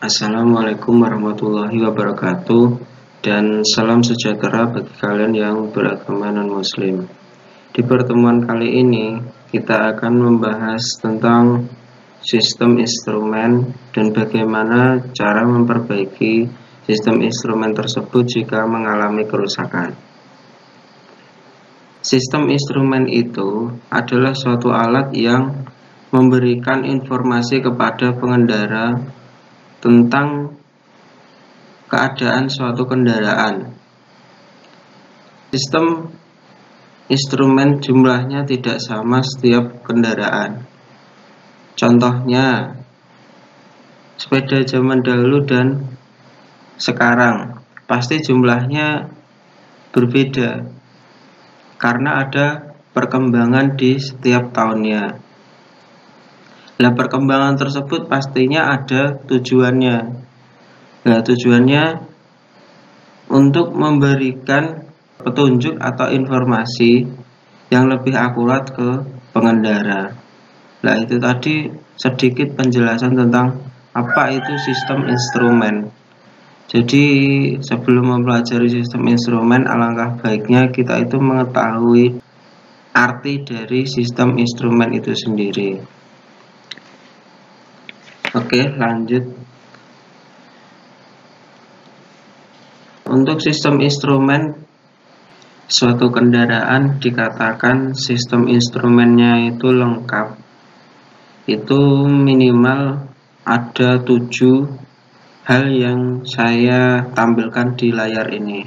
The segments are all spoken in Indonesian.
Assalamualaikum warahmatullahi wabarakatuh, dan salam sejahtera bagi kalian yang beragama non-muslim. Di pertemuan kali ini kita akan membahas tentang sistem instrumen dan bagaimana cara memperbaiki sistem instrumen tersebut jika mengalami kerusakan. Sistem instrumen itu adalah suatu alat yang memberikan informasi kepada pengendara tentang keadaan suatu kendaraan. Sistem instrumen jumlahnya tidak sama setiap kendaraan. Contohnya, sepeda zaman dahulu dan sekarang pasti jumlahnya berbeda karena ada perkembangan di setiap tahunnya. Nah, perkembangan tersebut pastinya ada tujuannya. Nah, tujuannya untuk memberikan petunjuk atau informasi yang lebih akurat ke pengendara. Nah, itu tadi sedikit penjelasan tentang apa itu sistem instrumen. Jadi, sebelum mempelajari sistem instrumen, alangkah baiknya kita itu mengetahui arti dari sistem instrumen itu sendiri. Oke, lanjut. Untuk sistem instrumen suatu kendaraan dikatakan sistem instrumennya itu lengkap. Itu minimal ada 7 hal yang saya tampilkan di layar ini.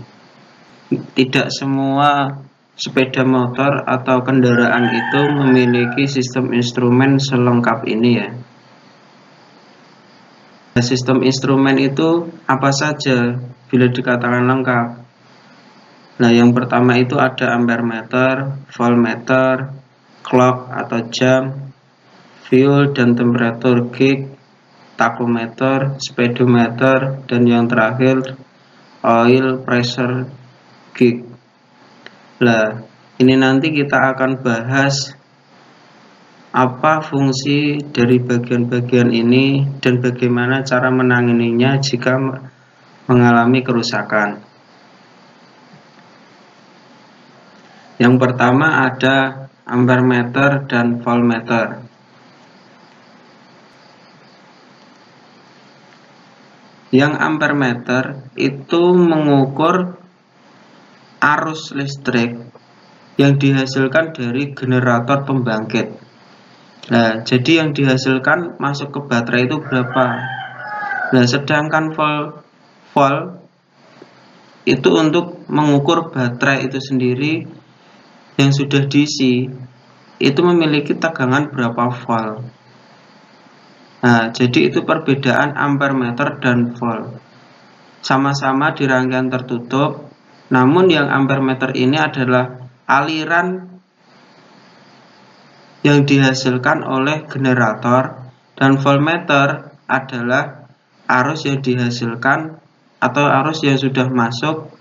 Tidak semua sepeda motor atau kendaraan itu memiliki sistem instrumen selengkap ini ya. Sistem instrumen itu apa saja bila dikatakan lengkap? Nah, yang pertama itu ada ampermeter, voltmeter, clock atau jam, fuel dan temperatur gauge, tachometer, speedometer, dan yang terakhir oil pressure gauge. Nah, ini nanti kita akan bahas apa fungsi dari bagian-bagian ini dan bagaimana cara menanganinya jika mengalami kerusakan. Yang pertama ada ampermeter dan voltmeter. Yang ampermeter itu mengukur arus listrik yang dihasilkan dari generator pembangkit. Nah, jadi yang dihasilkan masuk ke baterai itu berapa? Nah, sedangkan volt itu untuk mengukur baterai itu sendiri yang sudah diisi itu memiliki tegangan berapa volt. Nah, jadi itu perbedaan ampermeter dan volt. Sama-sama di rangkaian tertutup, namun yang ampermeter ini adalah aliran yang dihasilkan oleh generator, dan voltmeter adalah arus yang dihasilkan atau arus yang sudah masuk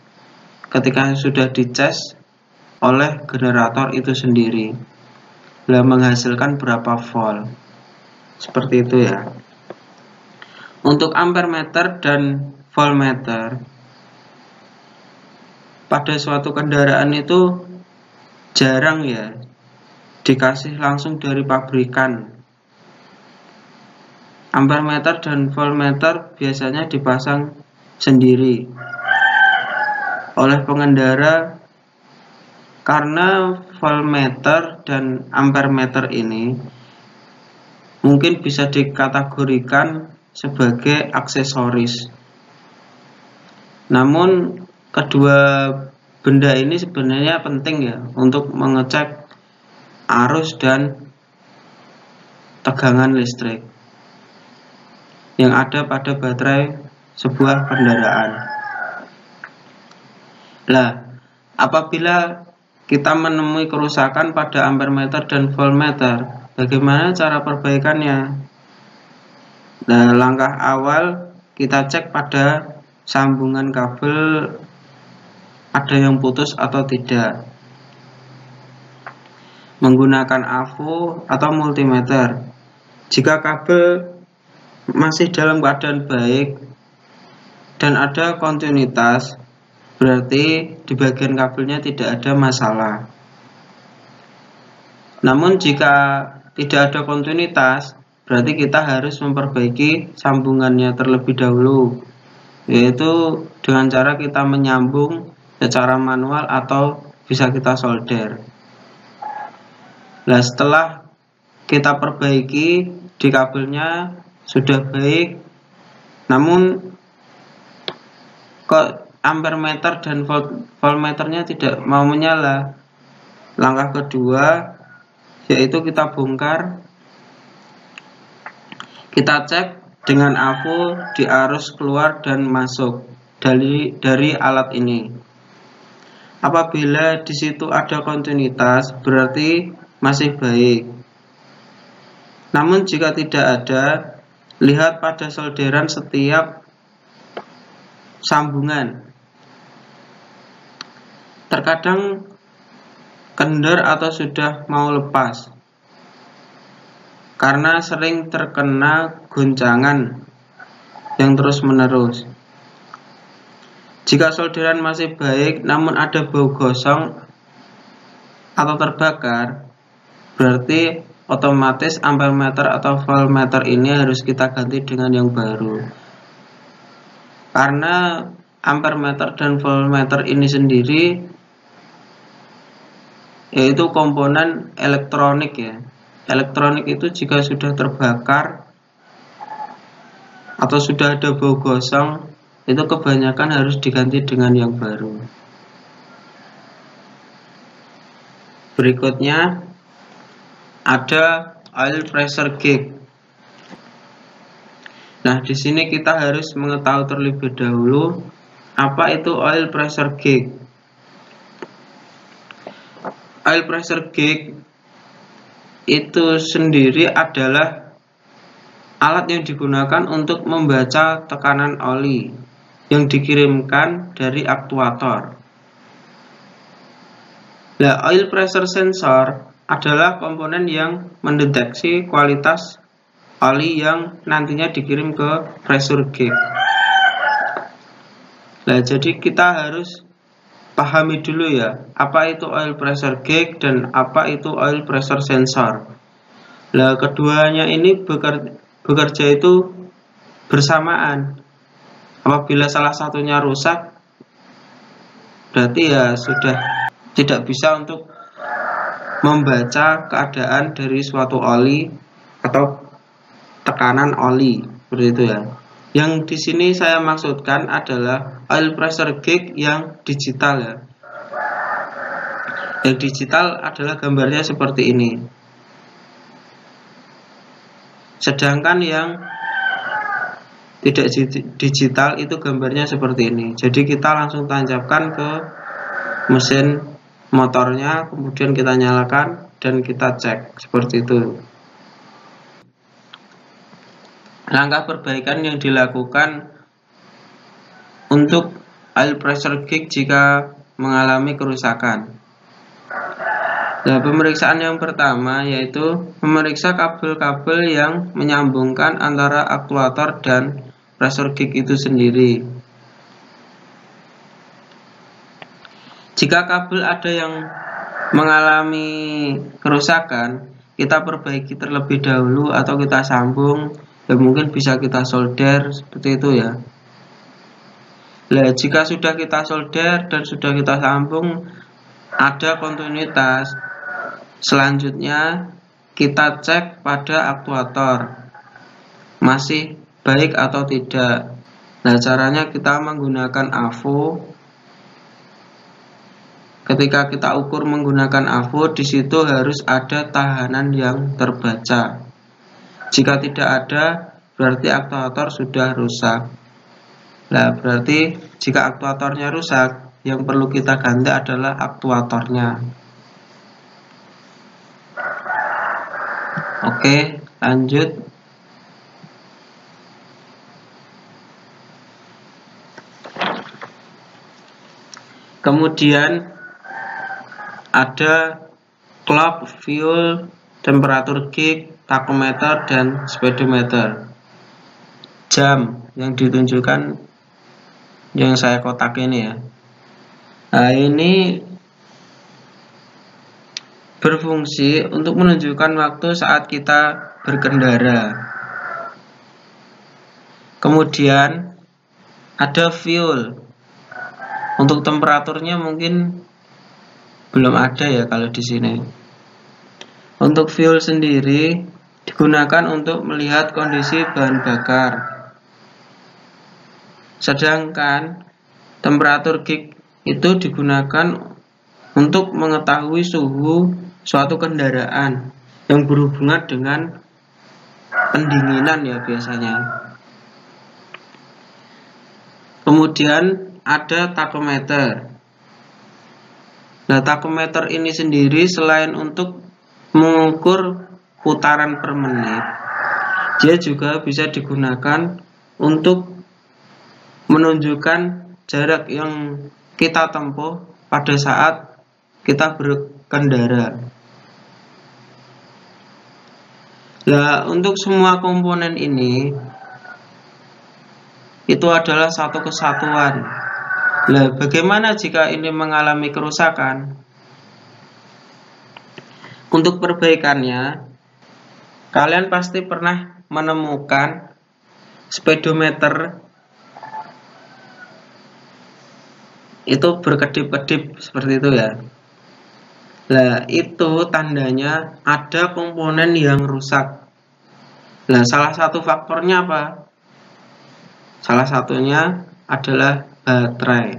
ketika sudah dicas oleh generator itu sendiri. Nah, menghasilkan berapa volt. Seperti itu ya. Untuk ampermeter dan voltmeter pada suatu kendaraan itu jarang ya dikasih langsung dari pabrikan. Ampermeter dan voltmeter biasanya dipasang sendiri oleh pengendara karena voltmeter dan ampermeter ini mungkin bisa dikategorikan sebagai aksesoris. Namun kedua benda ini sebenarnya penting ya untuk mengecek arus dan tegangan listrik yang ada pada baterai sebuah kendaraan. Nah, apabila kita menemui kerusakan pada ampermeter dan voltmeter, bagaimana cara perbaikannya? Nah, langkah awal kita cek pada sambungan kabel ada yang putus atau tidak. Menggunakan AVO atau multimeter. Jika kabel masih dalam keadaan baik dan ada kontinuitas, berarti di bagian kabelnya tidak ada masalah. Namun jika tidak ada kontinuitas, berarti kita harus memperbaiki sambungannya terlebih dahulu, yaitu dengan cara kita menyambung secara manual atau bisa kita solder. Nah, setelah kita perbaiki di kabelnya sudah baik, namun kok ampermeter dan voltmeternya tidak mau menyala. Langkah kedua yaitu kita bongkar, kita cek dengan AVO di arus keluar dan masuk dari alat ini. Apabila di situ ada kontinuitas, berarti masih baik. Namun jika tidak ada, lihat pada solderan setiap sambungan. Terkadang kendor atau sudah mau lepas karena sering terkena goncangan yang terus-menerus. Jika solderan masih baik namun ada bau gosong atau terbakar, berarti otomatis ampermeter atau voltmeter ini harus kita ganti dengan yang baru. Karena ampermeter dan voltmeter ini sendiri yaitu komponen elektronik ya. Elektronik itu jika sudah terbakar atau sudah ada bau gosong, itu kebanyakan harus diganti dengan yang baru. Berikutnya ada oil pressure gauge. Nah, di sini kita harus mengetahui terlebih dahulu apa itu oil pressure gauge. Oil pressure gauge itu sendiri adalah alat yang digunakan untuk membaca tekanan oli yang dikirimkan dari aktuator. Nah, oil pressure sensor adalah komponen yang mendeteksi kualitas oli yang nantinya dikirim ke pressure gauge. Nah, jadi kita harus pahami dulu ya, apa itu oil pressure gauge dan apa itu oil pressure sensor. Nah, keduanya ini bekerja itu bersamaan. Apabila salah satunya rusak, berarti ya sudah tidak bisa untuk membaca keadaan dari suatu oli atau tekanan oli, seperti itu ya. Yang di sini saya maksudkan adalah oil pressure gauge yang digital ya. Yang digital adalah gambarnya seperti ini. Sedangkan yang tidak digital itu gambarnya seperti ini. Jadi kita langsung tancapkan ke mesin motornya, kemudian kita nyalakan dan kita cek seperti itu. Langkah perbaikan yang dilakukan untuk oil pressure gauge jika mengalami kerusakan. Nah, pemeriksaan yang pertama yaitu memeriksa kabel-kabel yang menyambungkan antara aktuator dan pressure gauge itu sendiri. Jika kabel ada yang mengalami kerusakan, kita perbaiki terlebih dahulu atau kita sambung. Ya, mungkin bisa kita solder seperti itu ya. Nah, jika sudah kita solder dan sudah kita sambung ada kontinuitas, selanjutnya kita cek pada aktuator masih baik atau tidak. Nah, caranya kita menggunakan AVO. Ketika kita ukur menggunakan AVO, di situ harus ada tahanan yang terbaca. Jika tidak ada, berarti aktuator sudah rusak. Nah, berarti jika aktuatornya rusak, yang perlu kita ganti adalah aktuatornya. Oke, lanjut. Kemudian ada clock, fuel, temperatur gauge, tachometer, dan speedometer. jam yang ditunjukkan yang saya kotak ini ya. Nah, ini berfungsi untuk menunjukkan waktu saat kita berkendara. Kemudian ada fuel. Untuk temperaturnya mungkin belum ada ya kalau di sini. Untuk fuel sendiri digunakan untuk melihat kondisi bahan bakar. Sedangkan temperatur gig itu digunakan untuk mengetahui suhu suatu kendaraan yang berhubungan dengan pendinginan ya biasanya. Kemudian ada tachometer. Nah, tachometer ini sendiri selain untuk mengukur putaran per menit, dia juga bisa digunakan untuk menunjukkan jarak yang kita tempuh pada saat kita berkendara. Nah, untuk semua komponen ini itu adalah satu kesatuan. Nah, bagaimana jika ini mengalami kerusakan? Untuk perbaikannya, kalian pasti pernah menemukan speedometer itu berkedip-kedip seperti itu ya. Nah, itu tandanya ada komponen yang rusak. Nah, salah satu faktornya apa? Salah satunya adalah baterai.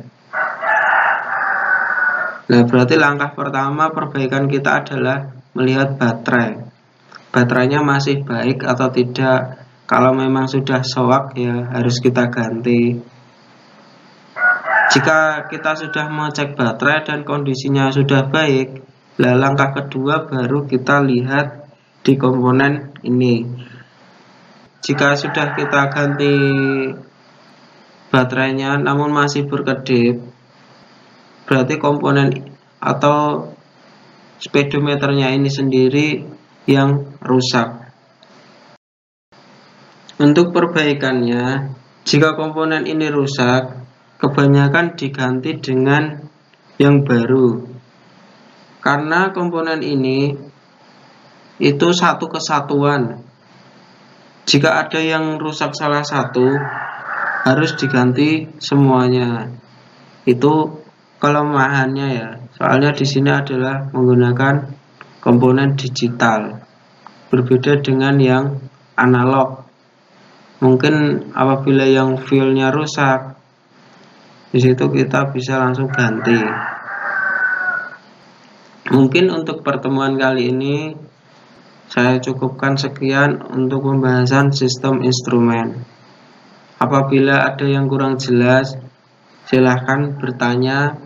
Nah, berarti langkah pertama perbaikan kita adalah melihat baterai. Baterainya masih baik atau tidak. Kalau memang sudah soak ya harus kita ganti. Jika kita sudah mengecek baterai dan kondisinya sudah baik, langkah kedua baru kita lihat di komponen ini. Jika sudah kita ganti baterainya namun masih berkedip, berarti komponen atau speedometernya ini sendiri yang rusak. Untuk perbaikannya, jika komponen ini rusak, kebanyakan diganti dengan yang baru. Karena komponen ini itu satu kesatuan. Jika ada yang rusak salah satu, harus diganti semuanya. Itu kelemahannya ya. Soalnya di sini adalah menggunakan komponen digital, berbeda dengan yang analog. Mungkin apabila yang filenya rusak, di situ kita bisa langsung ganti. Mungkin untuk pertemuan kali ini saya cukupkan sekian untuk pembahasan sistem instrumen. Apabila ada yang kurang jelas, silahkan bertanya.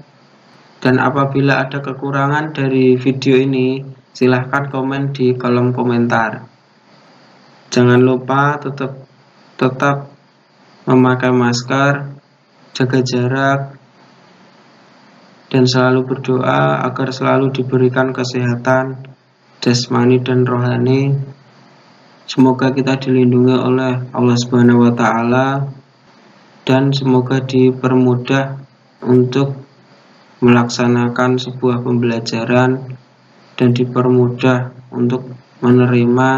Dan apabila ada kekurangan dari video ini, silahkan komen di kolom komentar. Jangan lupa tetap memakai masker, jaga jarak, dan selalu berdoa agar selalu diberikan kesehatan jasmani dan rohani. Semoga kita dilindungi oleh Allah Subhanahu wa Ta'ala, dan semoga dipermudah untuk melaksanakan sebuah pembelajaran dan dipermudah untuk menerima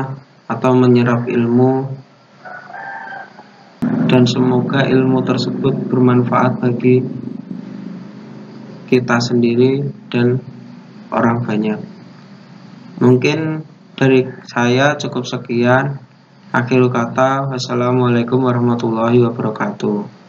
atau menyerap ilmu, dan semoga ilmu tersebut bermanfaat bagi kita sendiri dan orang banyak. Mungkin dari saya cukup sekian. Akhirul kata, wassalamualaikum warahmatullahi wabarakatuh.